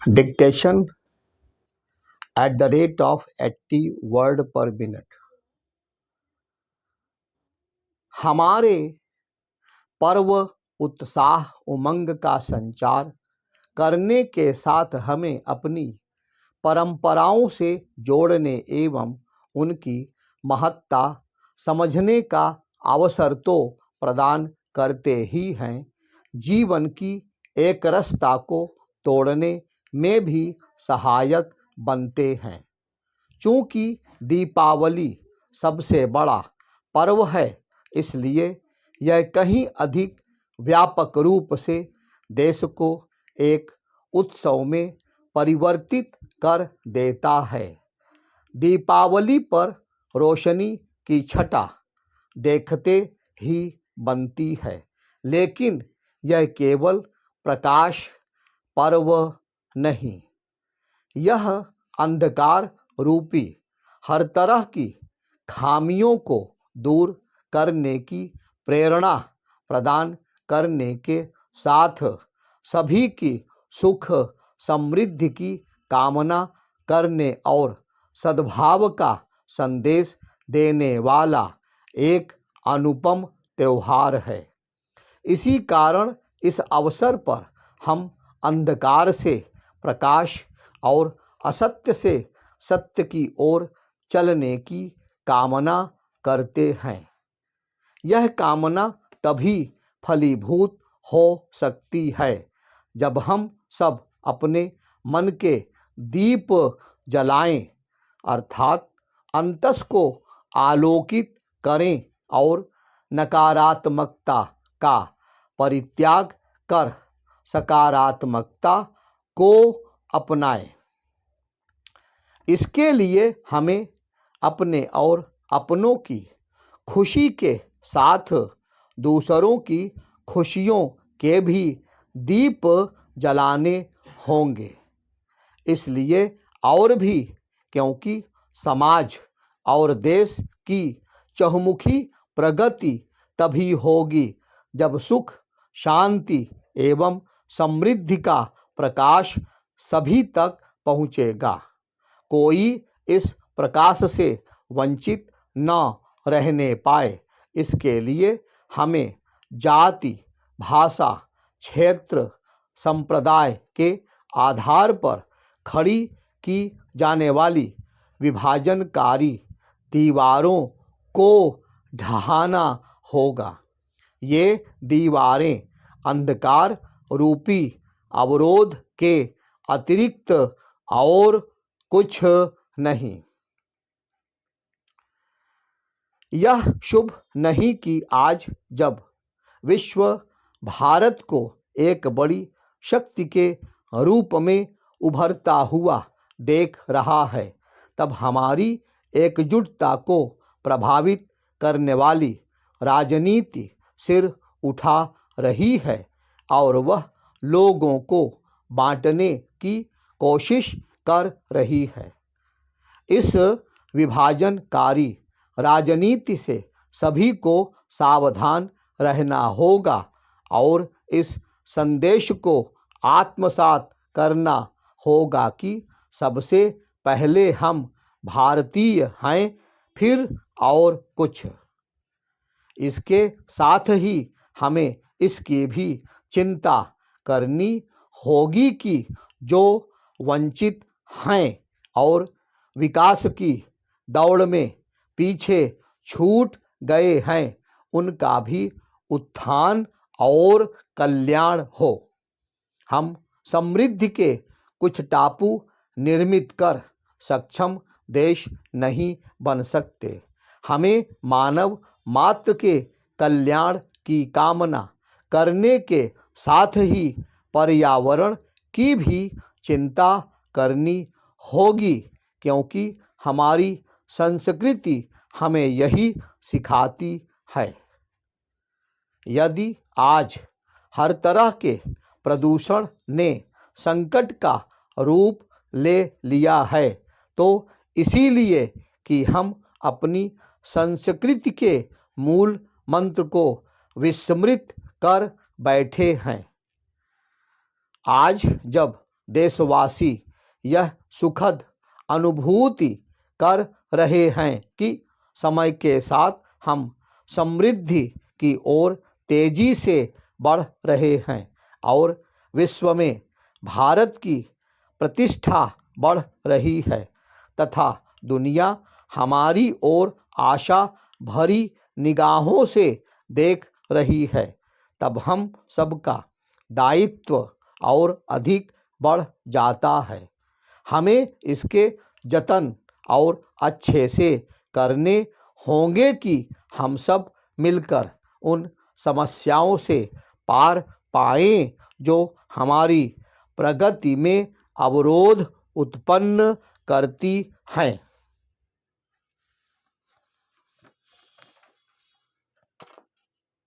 Dictation at the rate of 80 word per minute. हमारे पर्व उत्साह उमंग का संचार करने के साथ हमें अपनी परंपराओं से जोड़ने एवं उनकी महत्ता समझने का अवसर तो प्रदान करते ही हैं, जीवन की एकरसता को तोड़ने में भी सहायक बनते हैं। चूँकि दीपावली सबसे बड़ा पर्व है, इसलिए यह कहीं अधिक व्यापक रूप से देश को एक उत्सव में परिवर्तित कर देता है। दीपावली पर रोशनी की छटा देखते ही बनती है, लेकिन यह केवल प्रकाश पर्व नहीं, यह अंधकार रूपी हर तरह की खामियों को दूर करने की प्रेरणा प्रदान करने के साथ सभी की सुख समृद्धि की कामना करने और सद्भाव का संदेश देने वाला एक अनुपम त्योहार है। इसी कारण इस अवसर पर हम अंधकार से प्रकाश और असत्य से सत्य की ओर चलने की कामना करते हैं। यह कामना तभी फलीभूत हो सकती है जब हम सब अपने मन के दीप जलाएं, अर्थात अंतस को आलोकित करें और नकारात्मकता का परित्याग कर सकारात्मकता को अपनाएं। इसके लिए हमें अपने और अपनों की खुशी के साथ दूसरों की खुशियों के भी दीप जलाने होंगे। इसलिए और भी क्योंकि समाज और देश की चहुमुखी प्रगति तभी होगी जब सुख, शांति एवं समृद्धि का प्रकाश सभी तक पहुँचेगा। कोई इस प्रकाश से वंचित न रहने पाए, इसके लिए हमें जाति, भाषा, क्षेत्र, संप्रदाय के आधार पर खड़ी की जाने वाली विभाजनकारी दीवारों को ढहाना होगा। ये दीवारें अंधकार रूपी अवरोध के अतिरिक्त और कुछ नहीं। यह शुभ नहीं कि आज जब विश्व भारत को एक बड़ी शक्ति के रूप में उभरता हुआ देख रहा है, तब हमारी एकजुटता को प्रभावित करने वाली राजनीति सिर उठा रही है और वह लोगों को बांटने की कोशिश कर रही है। इस विभाजनकारी राजनीति से सभी को सावधान रहना होगा और इस संदेश को आत्मसात करना होगा कि सबसे पहले हम भारतीय हैं, फिर और कुछ। इसके साथ ही हमें इसकी भी चिंता करनी होगी कि जो वंचित हैं और विकास की दौड़ में पीछे छूट गए हैं, उनका भी उत्थान और कल्याण हो। हम समृद्धि के कुछ टापू निर्मित कर सक्षम देश नहीं बन सकते। हमें मानव मात्र के कल्याण की कामना करने के साथ ही पर्यावरण की भी चिंता करनी होगी, क्योंकि हमारी संस्कृति हमें यही सिखाती है। यदि आज हर तरह के प्रदूषण ने संकट का रूप ले लिया है, तो इसीलिए कि हम अपनी संस्कृति के मूल मंत्र को विस्मृत कर बैठे हैं। आज जब देशवासी यह सुखद अनुभूति कर रहे हैं कि समय के साथ हम समृद्धि की ओर तेजी से बढ़ रहे हैं और विश्व में भारत की प्रतिष्ठा बढ़ रही है तथा दुनिया हमारी ओर आशा भरी निगाहों से देख रही है, तब हम सबका दायित्व और अधिक बढ़ जाता है। हमें इसके जतन और अच्छे से करने होंगे कि हम सब मिलकर उन समस्याओं से पार पाएं जो हमारी प्रगति में अवरोध उत्पन्न करती हैं।